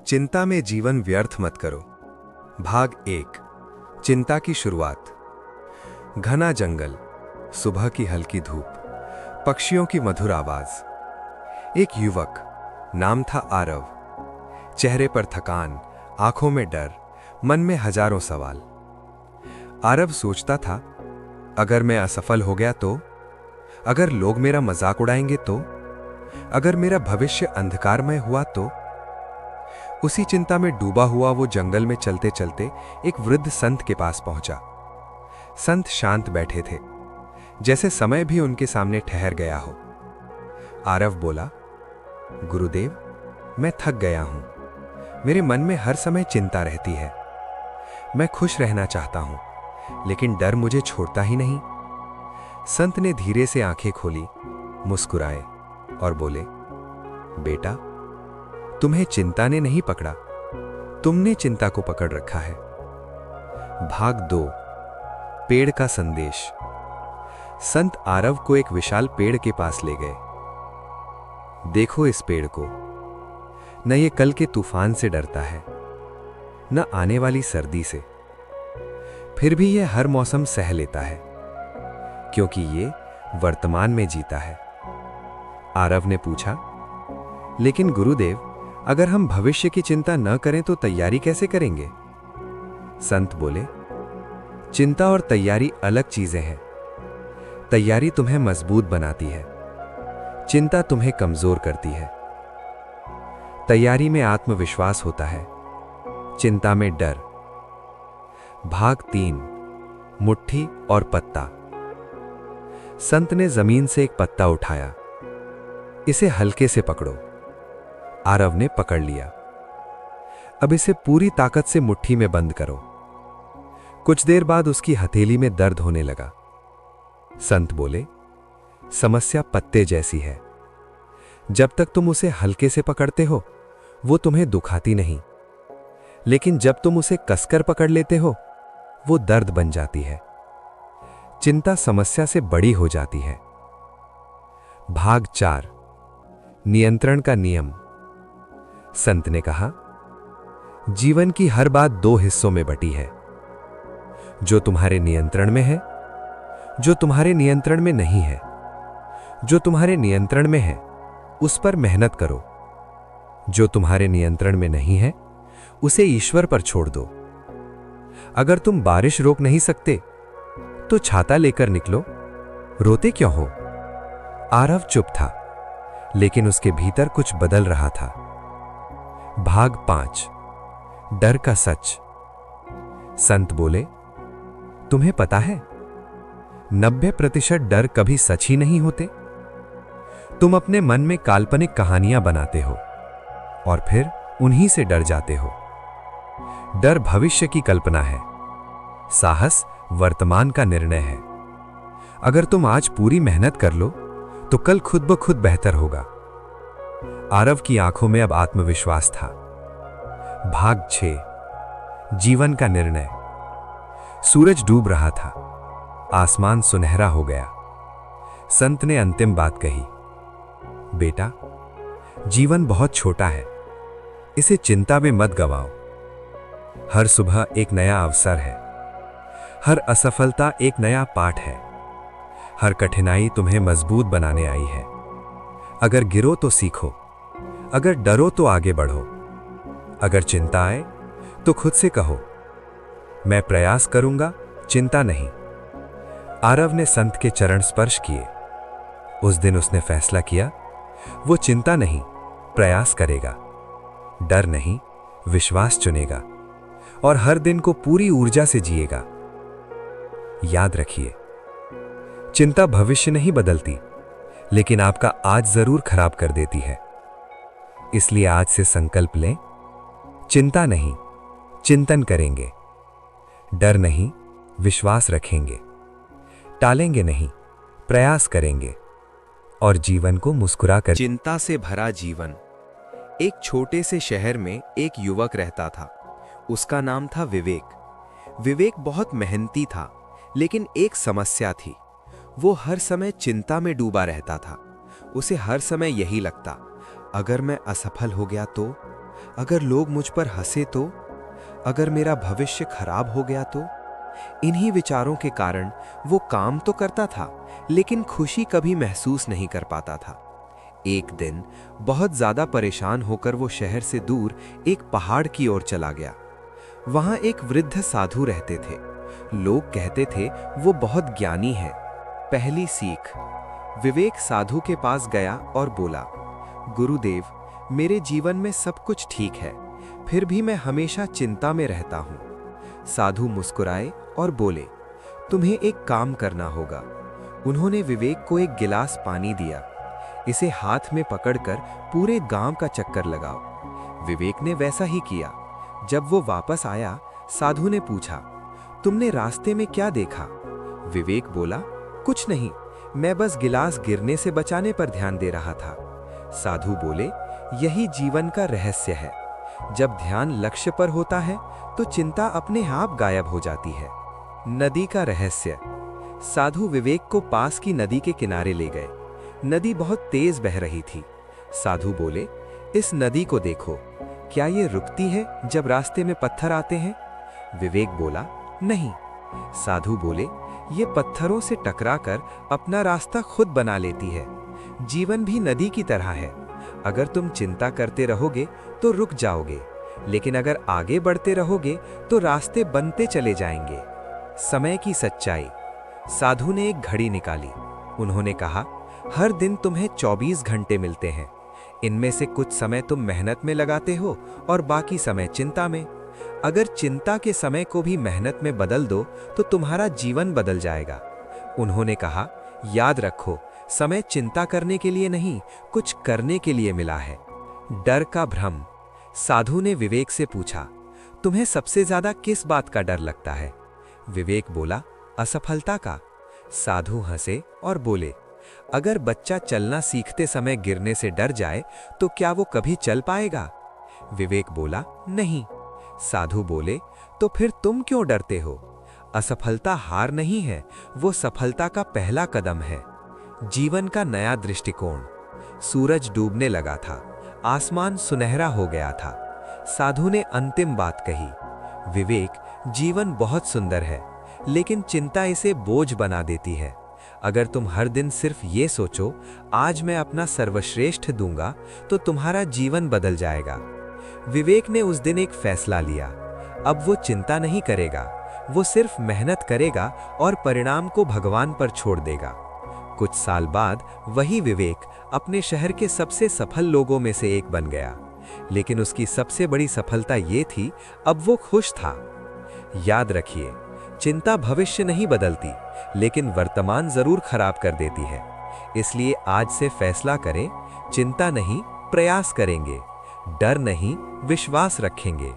चिंता में जीवन व्यर्थ मत करो। भाग 1। चिंता की शुरुआत। घना जंगल, सुबह की हल्की धूप, पक्षियों की मधुर आवाज। एक युवक, नाम था आरव। चेहरे पर थकान, आंखों में डर, मन में हजारों सवाल। आरव सोचता था, अगर मैं असफल हो गया तो? अगर लोग मेरा मजाक उड़ाएंगे तो? अगर मेरा भविष्य अंधकारमय हुआ तो? उसी चिंता में डूबा हुआ वो जंगल में चलते चलते एक वृद्ध संत के पास पहुंचा। संत शांत बैठे थे, जैसे समय भी उनके सामने ठहर गया हो। आरव बोला, गुरुदेव, मैं थक गया हूं। मेरे मन में हर समय चिंता रहती है। मैं खुश रहना चाहता हूं, लेकिन डर मुझे छोड़ता ही नहीं। संत ने धीरे से आंखें खोली, मुस्कुराए और बोले, बेटा, तुम्हें चिंता ने नहीं पकड़ा, तुमने चिंता को पकड़ रखा है। भाग 2। पेड़ का संदेश। संत आरव को एक विशाल पेड़ के पास ले गए। देखो इस पेड़ को, न ये कल के तूफान से डरता है, न आने वाली सर्दी से। फिर भी ये हर मौसम सह लेता है, क्योंकि ये वर्तमान में जीता है। आरव ने पूछा, लेकिन गुरुदेव, अगर हम भविष्य की चिंता न करें तो तैयारी कैसे करेंगे? संत बोले, चिंता और तैयारी अलग चीजें हैं। तैयारी तुम्हें मजबूत बनाती है, चिंता तुम्हें कमजोर करती है। तैयारी में आत्मविश्वास होता है, चिंता में डर। भाग 3। मुट्ठी और पत्ता। संत ने जमीन से एक पत्ता उठाया। इसे हल्के से पकड़ो। आरव ने पकड़ लिया। अब इसे पूरी ताकत से मुट्ठी में बंद करो। कुछ देर बाद उसकी हथेली में दर्द होने लगा। संत बोले, समस्या पत्ते जैसी है। जब तक तुम उसे हल्के से पकड़ते हो, वो तुम्हें दुखाती नहीं, लेकिन जब तुम उसे कसकर पकड़ लेते हो, वो दर्द बन जाती है। चिंता समस्या से बड़ी हो जाती है। भाग 4। नियंत्रण का नियम। संत ने कहा, जीवन की हर बात 2 हिस्सों में बटी है, जो तुम्हारे नियंत्रण में है, जो तुम्हारे नियंत्रण में नहीं है। जो तुम्हारे नियंत्रण में है, उस पर मेहनत करो। जो तुम्हारे नियंत्रण में नहीं है, उसे ईश्वर पर छोड़ दो। अगर तुम बारिश रोक नहीं सकते, तो छाता लेकर निकलो। रोते क्यों हो? आरव चुप था, लेकिन उसके भीतर कुछ बदल रहा था। भाग 5। डर का सच। संत बोले, तुम्हें पता है, 90% डर कभी सच ही नहीं होते। तुम अपने मन में काल्पनिक कहानियां बनाते हो और फिर उन्हीं से डर जाते हो। डर भविष्य की कल्पना है, साहस वर्तमान का निर्णय है। अगर तुम आज पूरी मेहनत कर लो, तो कल खुद ब खुद बेहतर होगा। आरव की आंखों में अब आत्मविश्वास था। भाग 6। जीवन का निर्णय। सूरज डूब रहा था, आसमान सुनहरा हो गया। संत ने अंतिम बात कही, बेटा, जीवन बहुत छोटा है, इसे चिंता में मत गवाओ। हर सुबह एक नया अवसर है, हर असफलता एक नया पाठ है। हर कठिनाई तुम्हें मजबूत बनाने आई है। अगर गिरो तो सीखो, अगर डरो तो आगे बढ़ो। अगर चिंता आए तो खुद से कहो, मैं प्रयास करूंगा, चिंता नहीं। आरव ने संत के चरण स्पर्श किए। उस दिन उसने फैसला किया, वो चिंता नहीं, प्रयास करेगा। डर नहीं, विश्वास चुनेगा और हर दिन को पूरी ऊर्जा से जिएगा। याद रखिए, चिंता भविष्य नहीं बदलती, लेकिन आपका आज जरूर खराब कर देती है। इसलिए आज से संकल्प लें, चिंता नहीं, चिंतन करेंगे। डर नहीं, विश्वास रखेंगे। टालेंगे नहीं, प्रयास करेंगे और जीवन को मुस्कुराकर। चिंता से भरा जीवन। एक छोटे से शहर में एक युवक रहता था। उसका नाम था विवेक। विवेक बहुत मेहनती था, लेकिन एक समस्या थी, वो हर समय चिंता में डूबा रहता था। उसे हर समय यही लगता, अगर मैं असफल हो गया तो? अगर लोग मुझ पर हंसे तो? अगर मेरा भविष्य खराब हो गया तो? इन्हीं विचारों के कारण वो काम तो करता था, लेकिन खुशी कभी महसूस नहीं कर पाता था। एक दिन बहुत ज्यादा परेशान होकर वो शहर से दूर एक पहाड़ की ओर चला गया। वहां एक वृद्ध साधु रहते थे। लोग कहते थे वो बहुत ज्ञानी है। पहली सीख। विवेक साधु के पास गया और बोला, गुरुदेव, मेरे जीवन में सब कुछ ठीक है, फिर भी मैं हमेशा चिंता में रहता हूं। साधु मुस्कुराए और बोले, तुम्हें एक काम करना होगा। उन्होंने विवेक को एक गिलास पानी दिया। इसे हाथ में पकड़कर पूरे गांव का चक्कर लगाओ। विवेक ने वैसा ही किया। जब वो वापस आया, साधु ने पूछा, तुमने रास्ते में क्या देखा? विवेक बोला, कुछ नहीं, मैं बस गिलास गिरने से बचाने पर ध्यान दे रहा था। साधु बोले, यही जीवन का रहस्य है। जब ध्यान लक्ष्य पर होता है तो चिंता अपने आप गायब हो जाती है। नदी का रहस्य। साधु विवेक को पास की नदी के किनारे ले गए। नदी बहुत तेज बह रही थी। साधु बोले, इस नदी को देखो, क्या ये रुकती है जब रास्ते में पत्थर आते हैं? विवेक बोला, नहीं। साधु बोले, ये पत्थरों से टकराकर अपना रास्ता खुद बना लेती है। जीवन भी नदी की तरह है। अगर तुम चिंता करते रहोगे तो रुक जाओगे, लेकिन अगर आगे बढ़ते रहोगे तो रास्ते बनते चले जाएंगे। समय की सच्चाई। साधु ने एक घड़ी निकाली। उन्होंने कहा, हर दिन तुम्हें 24 घंटे मिलते हैं। इनमें से कुछ समय तुम मेहनत में लगाते हो और बाकी समय चिंता में। अगर चिंता के समय को भी मेहनत में बदल दो तो तुम्हारा जीवन बदल जाएगा। उन्होंने कहा, याद रखो, समय चिंता करने के लिए नहीं, कुछ करने के लिए मिला है। डर का भ्रम। साधु ने विवेक से पूछा, तुम्हें सबसे ज्यादा किस बात का डर लगता है? विवेक बोला, असफलता का। साधु हंसे और बोले, अगर बच्चा चलना सीखते समय गिरने से डर जाए तो क्या वो कभी चल पाएगा? विवेक बोला, नहीं। साधु बोले, तो फिर तुम क्यों डरते हो? असफलता हार नहीं है, वो सफलता का पहला कदम है। जीवन का नया दृष्टिकोण। सूरज डूबने लगा था, आसमान सुनहरा हो गया था। साधु ने अंतिम बात कही, विवेक, जीवन बहुत सुंदर है, लेकिन चिंता इसे बोझ बना देती है। अगर तुम हर दिन सिर्फ ये सोचो, आज मैं अपना सर्वश्रेष्ठ दूंगा, तो तुम्हारा जीवन बदल जाएगा। विवेक ने उस दिन एक फैसला लिया। अब वो चिंता नहीं करेगा, वो सिर्फ मेहनत करेगा और परिणाम को भगवान पर छोड़ देगा। कुछ साल बाद वही विवेक अपने शहर के सबसे सफल लोगों में से एक बन गया। लेकिन उसकी सबसे बड़ी सफलता ये थी, अब वो खुश था। याद रखिए, चिंता भविष्य नहीं बदलती, लेकिन वर्तमान जरूर खराब कर देती है। इसलिए आज से फैसला करें, चिंता नहीं, प्रयास करेंगे। डर नहीं, विश्वास रखेंगे